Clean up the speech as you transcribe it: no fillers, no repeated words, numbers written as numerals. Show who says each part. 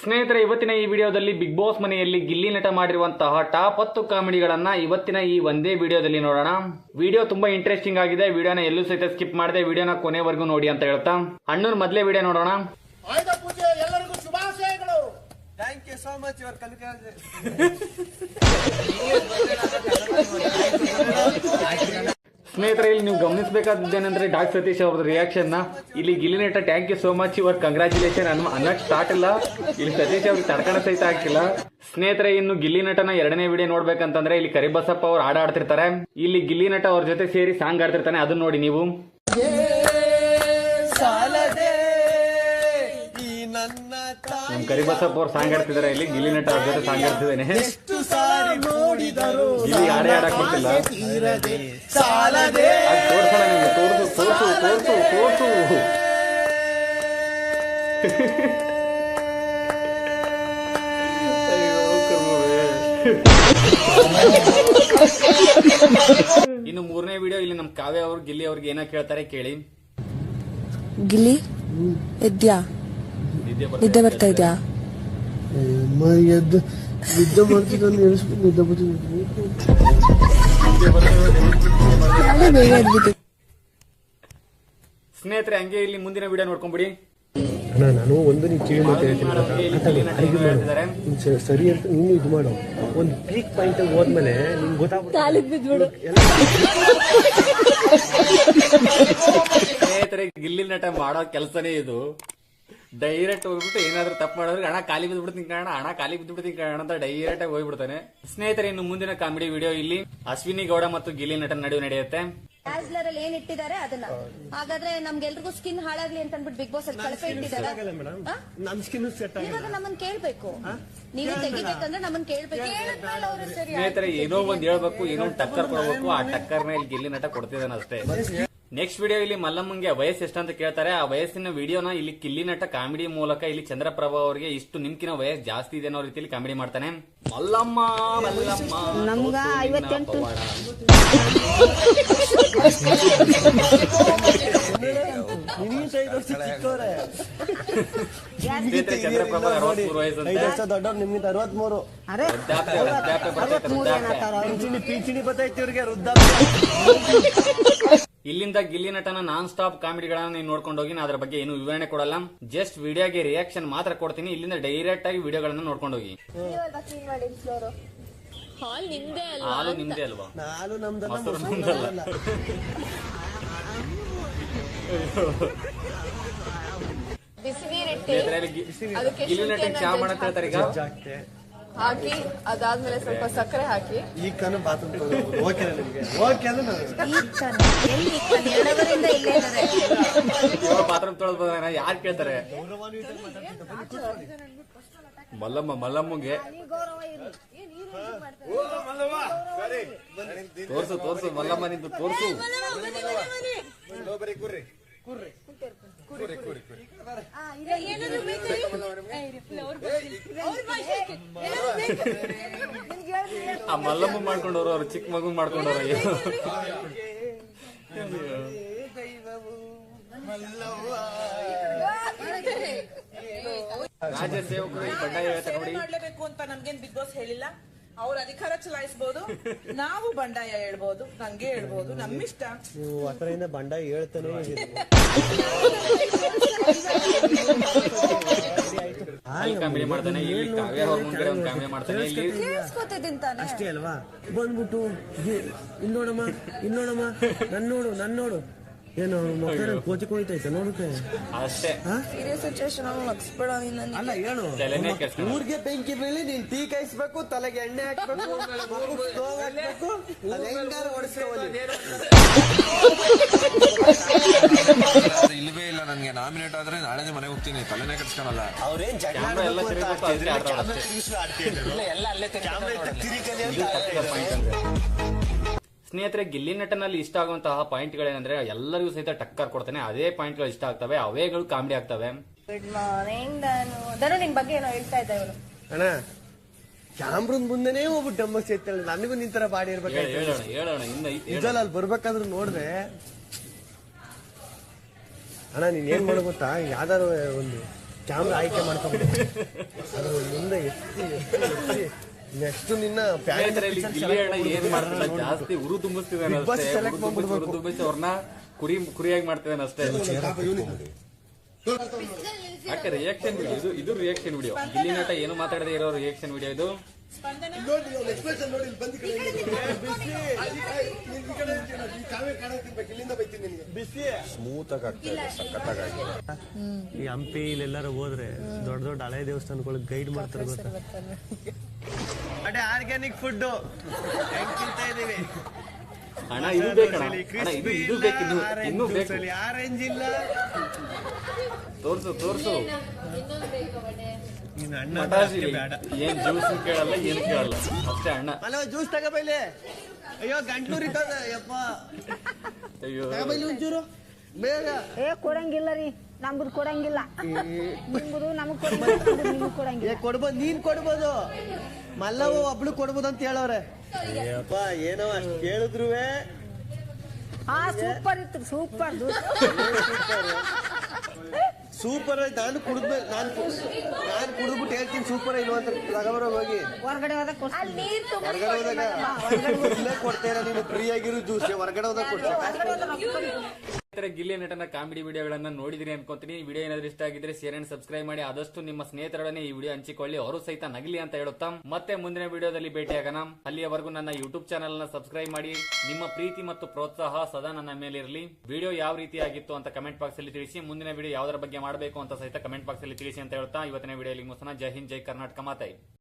Speaker 1: ಸ್ನೇಹಿತರೆ, ಇವತ್ತಿನ ಈ ವಿಡಿಯೋದಲ್ಲಿ ಬಿಗ್ ಬಾಸ್ ಮನೆಯಲ್ಲಿ ಗಿಲ್ಲಿ ನಟ ಮಾಡಿರುವಂತಹ ಟಾಪ್ 10 ಕಾಮಿಡಿಗಳನ್ನ ಇವತ್ತಿನ ಈ ಒಂದೇ ವಿಡಿಯೋದಲ್ಲಿ ನೋಡೋಣ. ವಿಡಿಯೋ ತುಂಬಾ ಇಂಟ್ರೆಸ್ಟಿಂಗ್ ಆಗಿದೆ. ವಿಡಿಯೋನ ಎಲ್ಲೂ ಸಹಿತ ಸ್ಕಿಪ್ ಮಾಡದೆ ವಿಡಿಯೋನ ಕೊನೆವರೆಗೂ ನೋಡಿ ಅಂತ ಹೇಳ್ತಾ ಅಣ್ಣನ ಮೊದಲೇ ವಿಡಿಯೋ ನೋಡೋಣ.
Speaker 2: ಆಯುಧ ಪೂಜೆ ಎಲ್ಲರಿಗೂ ಶುಭಾಶಯಗಳು.
Speaker 3: Thank you so much your ಕಲಿಕೆ.
Speaker 1: ಸ್ನೇಹಿತರೆ, ಇಲ್ಲಿ ನೀವು ಗಮನಿಸಬೇಕಾದ್ದೇನೆಂದ್ರೆ ಡಾಕ್ ಸತೀಶ್ ಅವ್ರದ್ದು ರಿಯಾಕ್ಷನ್ ನ. ಇಲ್ಲಿ ಗಿಲ್ಲಿ ನಟ thank you so much your congratulation ಅನ್ನಕ್ ಸ್ಟಾರ್ಟ್ ಇಲ್ಲ. ಇಲ್ಲಿ ಸತೀಶ್ ಅವ್ರಿಗೆ ತಡ್ಕಣ ಸಹಿತ ಹಾಕಿಲ್ಲ. ಸ್ನೇಹಿತರೆ, ಇನ್ನು ಗಿಲ್ಲಿ ನಟನ ಎರಡನೇ ವಿಡಿಯೋ ನೋಡ್ಬೇಕಂತಂದ್ರೆ ಇಲ್ಲಿ ಕರಿಬಸಪ್ಪ ಅವ್ರು ಹಾಡ ಆಡ್ತಿರ್ತಾರೆ. ಇಲ್ಲಿ ಗಿಲ್ಲಿ ನಟ ಅವ್ರ ಜೊತೆ ಸೇರಿ ಸಾಂಗ್ ಆಡ್ತಿರ್ತಾನೆ, ಅದನ್ನ ನೋಡಿ ನೀವು. ನಮ್ ಕರಿಬಸಪ್ಪ ಅವ್ರು ಸಾಂಗ್ ಆಡ್ತಿದಾರೆ, ಇಲ್ಲಿ ಗಿಲ್ಲಿ ನಟ ಅವ್ರ ಜೊತೆ ಸಾಂಗ್ ಆಡ್ತಿದ್ದೇನೆ. ಗಿಲ್ಲಿ ಹಾಡೇ ಆಡಕ್ ಬರ್ತಿಲ್ಲ. ತೋರ್ಸೋಣ ನಿಮ್ಗೆ, ತೋರ್ಸು ತೋರ್ಸು ತೋರ್ಸು ತೋರ್ಸು. ಇನ್ನು ಮೂರನೇ ವಿಡಿಯೋ ಇಲ್ಲಿ ನಮ್ ಕಾವ್ಯ ಅವ್ರು ಗಿಲ್ಲಿ ಅವ್ರಿಗೆ ಏನೋ ಕೇಳ್ತಾರೆ, ಕೇಳಿ.
Speaker 4: ಗಿಲ್ಲಿ ಎದ್ಯಾ? ನಿದ್ದೆ ಬರ್ತಾ ಇದ್ಯಾ?
Speaker 3: ನಿದ್ದೆ ಮಾಡ್ತಿದ್ದ ನಿದ್ದೆ ಬರ್ತಿದ್ದೆ.
Speaker 1: ಸ್ನೇಹಿತರೆ, ಹಂಗೆ ಇಲ್ಲಿ ಮುಂದಿನ ವಿಡಿಯೋ ನೋಡ್ಕೊಂಡ್ಬಿಡಿ.
Speaker 3: ನಾನು ಒಂದು ನೀವು ಕಿವಿ ಮಾತು ಹೇಳ್ತೀನಿ, ಸರಿ ಅಂತ ನೀನು ಇದು ಮಾಡು. ಒಂದು ಪೀಕ್ ಪಾಯಿಂಟ್ ಹೋದ್ಮೇಲೆ ನಿಮ್ಗೆ ಗೊತ್ತಾಗ್ಬಿಡು.
Speaker 1: ಸ್ನೇಹಿತರೆ, ಗಿಲ್ಲಿ ನಟ ಮಾಡೋ ಕೆಲಸನೇ ಇದು. ಡೈರೆಕ್ಟ್ ಹೋಗ್ಬಿಟ್ಟು ಏನಾದ್ರು ತಪ್ಪು ಮಾಡಿದ್ರೆ ಹಣ ಖಾಲಿ ಬಿದ್ಬಿಡ್ತೀನಿ ಕಾರಣ, ಹಣ ಖಾಲಿ ಬಿದ್ಬಿಡ್ತೀನಿ ಕಾರಣ ಅಂತ ಡೈರೆಕ್ಟ್ ಆಗಿ ಹೋಗ್ಬಿಡ್ತಾನೆ. ಸ್ನೇಹಿತರೆ, ಇನ್ನು ಮುಂದಿನ ಕಾಮಿಡಿ ವಿಡಿಯೋ ಇಲ್ಲಿ ಅಶ್ವಿನಿ ಗೌಡ ಮತ್ತು ಗಿಲ್ಲಿ ನಟನ ನಡುವೆ ನಡೆಯುತ್ತೆ.
Speaker 5: ಅಲ್ಲಿ ಏನ್ ಇಟ್ಟಿದ್ದಾರೆ ಅದನ್ನ, ಹಾಗಾದ್ರೆ ನಮ್ಗೆಲ್ರಿಗೂ ಸ್ಕಿನ್ ಹಾಳಾಗ್ಲಿ ಅಂತ ಅಂದ್ಬಿಟ್ಟು ಬಿಗ್ ಬಾಸ್ ಅಲ್ಲಿ ಕಳಪೆ ಇಟ್ಟಿದ್ದಾರೆ. ಇವಾಗ ನಮ್ಮನ್ ಕೇಳ್ಬೇಕು, ನೀವೇ ತೆಗಿಬೇಕಂದ್ರೆ ನಮ್ಮನ್ ಕೇಳ್ಬೇಕು.
Speaker 1: ಸ್ನೇಹಿತರೆ, ಏನೋ ಒಂದ್ ಹೇಳ್ಬೇಕು, ಏನೋ ಒಂದ್ ಟಕ್ಕರ್ ಕೊಡ್ಬೇಕು. ಆ ಟಕ್ಕರ್ನ ಇಲ್ಲಿ ಗಿಲ್ಲಿ ನಟ ಕೊಡ್ತಿದ್ದಾನೆ ಅಷ್ಟೇ. ನೆಕ್ಸ್ಟ್ ವಿಡಿಯೋ ಇಲ್ಲಿ ಮಲ್ಲಮ್ಮಂಗೆ ವಯಸ್ಸು ಎಷ್ಟಂತ ಕೇಳ್ತಾರೆ. ಆ ವಯಸ್ಸಿನ ವಿಡಿಯೋನ ಇಲ್ಲಿ ಗಿಲ್ಲಿ ನಟ ಕಾಮಿಡಿ ಮೂಲಕ ಇಲ್ಲಿ ಚಂದ್ರಪ್ರಭಾ ಅವರಿಗೆ ಇಷ್ಟು ನಿಮ್ಕಿನ ವಯಸ್ಸು ಜಾಸ್ತಿ ಇದೆ ಅನ್ನೋ ರೀತಿಯಲ್ಲಿ ಕಾಮಿಡಿ ಮಾಡ್ತಾನೆ. ಮಲ್ಲಮ್ಮ ಮಲ್ಲಮ್ಮ
Speaker 5: ನಮ್ಗ 58.
Speaker 1: ಚಂದ್ರಪ್ರಭಾ 63 ವಯಸ್ಸು,
Speaker 3: ದೊಡ್ಡವ್ರು ನಿಮ್ಗಿಂತ 63. ಪಿಂಚಣಿ ಬರ್ತೈತಿ ಇವ್ರಿಗೆ ವೃದ್ಧಾಪ್ಯ.
Speaker 1: ಇಲ್ಲಿಂದ ಗಿಲ್ಲಿ ನಟನ ನಾನ್ ಸ್ಟಾಪ್ ಕಾಮಿಡಿಗಳನ್ನ ನೀವು ನೋಡ್ಕೊಂಡು ಹೋಗಿ. ಅದ್ರ ಬಗ್ಗೆ ಏನು ವಿವರಣೆ ಕೊಡಲ್ಲ, ಜಸ್ಟ್ ವಿಡಿಯೋಗೆ ರಿಯಾಕ್ಷನ್ ಮಾತ್ರ ಕೊಡ್ತೀನಿ. ಇಲ್ಲಿಂದ ಡೈರೆಕ್ಟ್ ಆಗಿ ವಿಡಿಯೋಗಳನ್ನ ನೋಡ್ಕೊಂಡು ಹೋಗಿ. ಹಾಲು ನಿಮ್ದೇ ಅಲ್ವಾ?
Speaker 3: ಹಾಲು ನಮ್ದಲ್ಲ.
Speaker 1: ಗಿಲ್ಲಿ ನಟ ಚಾ ಮಾಡಕ್ ಹೇಳ್ತಾರೆ ಈಗ.
Speaker 4: ಹಾಕಿ ಅದಾದ್ಮೇಲೆ ಸ್ವಲ್ಪ ಸಕ್ಕರೆ ಹಾಕಿ.
Speaker 3: ಈ ಕಣ್ಣು ಬಾತ್ರೂಮ್ ಓಕೆ ನಿಮ್ಗೆ? ಓಕೆ
Speaker 1: ಬಾತ್ರೂಮ್ ತೊಳೆದ್ ಬಂದ ಯಾರು ಕೇಳ್ತಾರೆ? ಮಲ್ಲಮ್ಮ ಮಲ್ಲಮ್ಮಗೆ ತೋರ್ಸು ತೋರ್ಸು ಮಲ್ಲಮ್ಮ ನಿಂತು ತೋರ್ಸು. ಆ ಮಲ್ಲಮ್ಮ ಮಾಡ್ಕೊಂಡವ್ರು, ಅವ್ರು ಚಿಕ್ಕ ಮಗು ಮಾಡ್ಕೊಂಡವ್ರು. ರಾಜ್ಯ ಸೇವಕರು ಈ ಬಂಡಾಯ
Speaker 6: ಮಾಡ್ಲೇಬೇಕು ಅಂತ ನಮ್ಗೇನ್ ಬಿಗ್ ಬಾಸ್ ಹೇಳಿಲ್ಲ. ಅವ್ರ ಅಧಿಕಾರ ಚಲಾಯಿಸಬಹುದು, ನಾವು ಬಂಡಾಯ ಹೇಳ್ಬೋದು, ನಂಗೆ ಹೇಳ್ಬೋದು, ನಮ್ಮಿಷ್ಟ.
Speaker 3: ನೀವು ಹತ್ರದಿಂದ ಬಂಡಾಯ ಹೇಳ್ತಾನೆ
Speaker 1: ಕಾಮಿಡಿ ಮಾಡ್ತಾನೆ. ಇಲ್ಲಿ ಕಾವ್ಯ ಅವ್ರ ಮುಂದೆ ಒಂದು ಕಾಮಿಡಿ ಮಾಡ್ತಾನೆ. ಇಲ್ಲಿ
Speaker 3: ಅಷ್ಟೇ ಅಲ್ವಾ? ಬಂದ್ಬಿಟ್ಟು ಇಲ್ಲೋಡಮ್ಮ ಇಲ್ಲೋಡಮ್ಮ ನನ್ ನೋಡು ಏನು ಮಕ್ಕಳ ಕೋಚಿಗೆ ಹೋಯ್ತೈತೆ ನೋಡಕ್ಕೆ
Speaker 1: ಅಷ್ಟೇ.
Speaker 3: ಅಲ್ಲ ಹೇಳು, ಊರ್ಗೆ ಬೆಂಕಿ ಬೀಳಿ ನೀನ್ ಟೀ ಕಾಯಿಸ್ಬೇಕು, ತಲೆಗೆ ಎಣ್ಣೆ ಹಾಕ್ಬೇಕು, ಹಾಕ್ಬೇಕು, ಹೆಂಗಾರು ಓಡಿಸ್ಕೋಲಿ.
Speaker 7: ಇಲ್ವೇ ಇಲ್ಲ, ನನ್ಗೆ ನಾಮಿನೇಟ್ ಆದ್ರೆ ನಾಳೆ ಮನೆಗೆ ಹೋಗ್ತೀನಿ, ತಲೆನೇ ಕಟ್ಸ್ಕೊಳಲ್ಲ.
Speaker 3: ಅವ್ರೇನ್
Speaker 1: ಸ್ನೇಹಿತರೆ, ಗಿಲ್ಲಿ ನಟನಲ್ಲಿ ಇಷ್ಟ ಆಗುವಂತಹ ಪಾಯಿಂಟ್ ಗಳೇನಂದ್ರೆ ಎಲ್ಲರಿಗೂ ಸಹಿತ ಟಕ್ಕರ್ ಕೊಡ್ತಾನೆ. ಅದೇ ಪಾಯಿಂಟ್ ಗಳು ಇಷ್ಟ ಆಗ್ತವೆ, ಅವೇಗಳು ಕಾಮಿಡಿ ಆಗ್ತವೆ.
Speaker 5: Good morning. ಧನು ನಿನ್ ಬಗ್ಗೆ ಏನೋ ಹೇಳ್ತಾ ಇದ್ದ ಇವನು.
Speaker 3: ಅಣ್ಣ, ಕ್ಯಾಮ್ರನ್ ಮುಂದೆನೇ ಹೋಗ್ಬಿಟ್ಟು ಡಮ್ಮಕ್ ಸೇರ್ತಾಳೆ. ನನಗೂ ನಿಂತರ ಬಾಡಿ ಇರ್ಬೇಕು. ನಿಜಲ್ಲ ಅಲ್ಲಿ ಬರ್ಬೇಕಾದ್ರೂ ನೋಡ್ದೆ. ಅಣ್ಣ ನೀನ್ ಏನ್ ಮಾಡೋ ಗೊತ್ತಾ, ಯಾವ್ದಾರು ಒಂದು ಕ್ಯಾಮ್ರಾ ಆಯ್ಕೆ ಮಾಡ್ಕೊಂಡು ನೆಕ್ಸ್ಟ್ ನಿನ್ನ
Speaker 1: ಸ್ನೇಹಿತರೆ, ಇಲ್ಲಿ ಗಿಲ್ಲಿ ಅಣ್ಣ ಏನ್ ಮಾಡ್ತಿಲ್ಲ, ಜಾಸ್ತಿ ಉರು ತುಂಬಿಸ್ತಿದ್ದಾನೆ
Speaker 3: Big Boss
Speaker 1: ಅಷ್ಟೇ.
Speaker 3: select ಮಾಡ್ಬಿಡ್ಬೇಕು.
Speaker 1: ಉರು ತುಂಬಿಸಿ ಅವ್ರನ್ನ ಕುರಿಯಾಗಿ ಮಾಡ್ತಿದ್ದಾನೆ ಅಷ್ಟೇ. ಯಾಕೆ ರಿಯಾಕ್ಷನ್ ವಿಡಿಯೋ ಇದು ರಿಯಾಕ್ಷನ್ ವಿಡಿಯೋ. ಗಿಲ್ಲಿ ನಟ ಏನು ಮಾತಾಡದೆ ಇರೋ ರಿಯಾಕ್ಷನ್ ವಿಡಿಯೋ ಇದು.
Speaker 6: ಸ್ಪಂದನ
Speaker 2: ನೋಡಿ ಅವ್ನ ಎಕ್ಸ್ಪ್ರೆಷನ್ ನೋಡಿ, ಇಲ್ಲಿ ಬಂದು ಈ ಕಡೆ ಈ ಕಾವೇ ಕಾಣಕ್ಕಿರ್ಬೇಕು, ಇಲ್ಲಿಂದ ಬೈತೀನಿ ನಿನಗೆ.
Speaker 3: ಬಿಸಿ
Speaker 7: ಸ್ಮೂತ್ ಆಗಿ ಆಗ್ತಾ ಸಖತ್ತಾಗಿ.
Speaker 8: ಈ ಹಂಪಿ ಇಲ್ಲೆಲ್ಲಾರು ಹೋದ್ರೆ ದೊಡ್ಡ ದೊಡ್ಡ ಹಳೆ ದೇವಸ್ಥಾನಗಳಿಗೆ ಗೈಡ್ ಮಾಡ್ತಾರೆ ಗೊತ್ತಾ.
Speaker 3: ಅದೇ ಆರ್ಗ್ಯಾನಿಕ್ ಫುಡ್ ತಿಂತಾ ಇದೀವಿ.
Speaker 1: ಅಣ್ಣ ಇದು ಬೇಕಣ್ಣ, ಅಣ್ಣ ಇದು ಬೇಕು, ಇನ್ನೂ ಬೇಕು.
Speaker 3: ಆರೆಂಜ್ ಇಲ್ಲ.
Speaker 1: ತೋರ್ಸು
Speaker 3: ನೀನ್ ಅಣ್ಣ
Speaker 1: ಮಟಾಜಿ ಏನ್ ಜ್ಯೂಸ್ ಕೇಳಲ್ಲ, ಏನು ಕೇಳಲ್ಲ ಅಷ್ಟೇ ಅಣ್ಣ.
Speaker 3: ಅಲ್ಲ ಜ್ಯೂಸ್ ತಗೋಬೈಲೆ. ಅಯ್ಯೋ ಗಂಟ್ಲು ಇರ್ತದ ಯಪ್ಪ.
Speaker 1: ಅಯ್ಯೋ
Speaker 3: ತಗೋಬೈಲಿ ಒಂಚೂರು ಬೇಗ.
Speaker 9: ಕೊಡಂಗಿಲ್ಲ ರೀ, ನಮ್ದು ಕೊಡಂಗಿಲ್ಲ. ನಿಮ್ದು ನಮಗ್ ಕೊಡಂಗಿಲ್ಲ.
Speaker 3: ಕೊಡ್ಬೋದು, ನೀನ್ ಕೊಡ್ಬೋದು. ಮಲ್ಲವು ಒಬ್ಳು ಕೊಡ್ಬೋದು ಅಂತ ಹೇಳವ್ರೆ. ಅಯ್ಯಪ್ಪ ಏನೋ ಅಷ್ಟು ಕೇಳಿದ್ರುವೆ.
Speaker 9: ಸೂಪರ್ ಇತ್ತು, ಸೂಪರ್.
Speaker 3: ಸೂಪರ್. ನಾನು ಕುಡಿದ್ಮೇಲೆ ನಾನು ಕುಡಿದ್ಬಿಟ್ಟು ಹೇಳ್ತೀನಿ ಸೂಪರ್ ಇಲ್ವ ಅಂತ. ತಗೋಬರೋ ಹೋಗಿ
Speaker 9: ಹೊರಗಡೆ ಹೋದಾಗ
Speaker 3: ಹೊರಗಡೆ ಹೋದಾಗ ಇಲ್ಲೇ ಕೊಡ್ತೇರ ನೀನು ಫ್ರೀ ಆಗಿರೋ ಜ್ಯೂಸ್. ಹೊರಗಡೆ ಹೋದಾಗ ಕೊಡ್ತೇನೆ.
Speaker 1: ಗಿಲ್ಲಿ ನಟನ ಕಾಮಿಡಿ ವಿಡಿಯೋಗಳನ್ನ ನೋಡಿದಿರಿ ಅನ್ಕೊಂತೀನಿ. ವಿಡಿಯೋ ಏನಾದ್ರೂ ಇಷ್ಟ ಆಗಿದ್ರೆ ಶೇರ್ ಅಂಡ್ ಸಬ್ಸ್ಕ್ರೈಬ್ ಮಾಡಿ. ಆದಷ್ಟು ನಿಮ್ಮ ಸ್ನೇಹಿತರೊಡನೆ ಈ ವಿಡಿಯೋ ಹಂಚಿಕೊಳ್ಳಿ, ಅವರು ಸಹಿತ ನಗಲಿ ಅಂತ ಹೇಳುತ್ತಾ ಮತ್ತೆ ಮುಂದಿನ ವಿಡಿಯೋದಲ್ಲಿ ಭೇಟಿಯಾಗೋಣ. ಅಲ್ಲಿಯವರೆಗೂ ನನ್ನ ಯೂಟ್ಯೂಬ್ ಚಾನಲ್ ನ ಸಬ್ಸ್ಕ್ರೈಬ್ ಮಾಡಿ. ನಿಮ್ಮ ಪ್ರೀತಿ ಮತ್ತು ಪ್ರೋತ್ಸಾಹ ಸದಾ ನನ್ನ ಮೇಲೆ ಇರಲಿ. ವಿಡಿಯೋ ಯಾವ ರೀತಿಯಾಗಿತ್ತು ಅಂತ ಕಮೆಂಟ್ ಬಾಕ್ಸ್ ಅಲ್ಲಿ ತಿಳಿಸಿ. ಮುಂದಿನ ವಿಡಿಯೋ ಯಾವ್ದರ ಬಗ್ಗೆ ಮಾಡಬೇಕು ಅಂತ ಸಹಿತ ಕಮೆಂಟ್ ಬಾಕ್ಸ್ ಅಲ್ಲಿ ತಿಳಿಸಿ ಅಂತ ಹೇಳ್ತಾ ಇವತ್ತಿನ ವಿಡಿಯೋ ಮುಗಿಸೋಣ. ಜೈ ಹಿಂದ್, ಜೈ ಕರ್ನಾಟಕ ಮಾತಾಯಿ.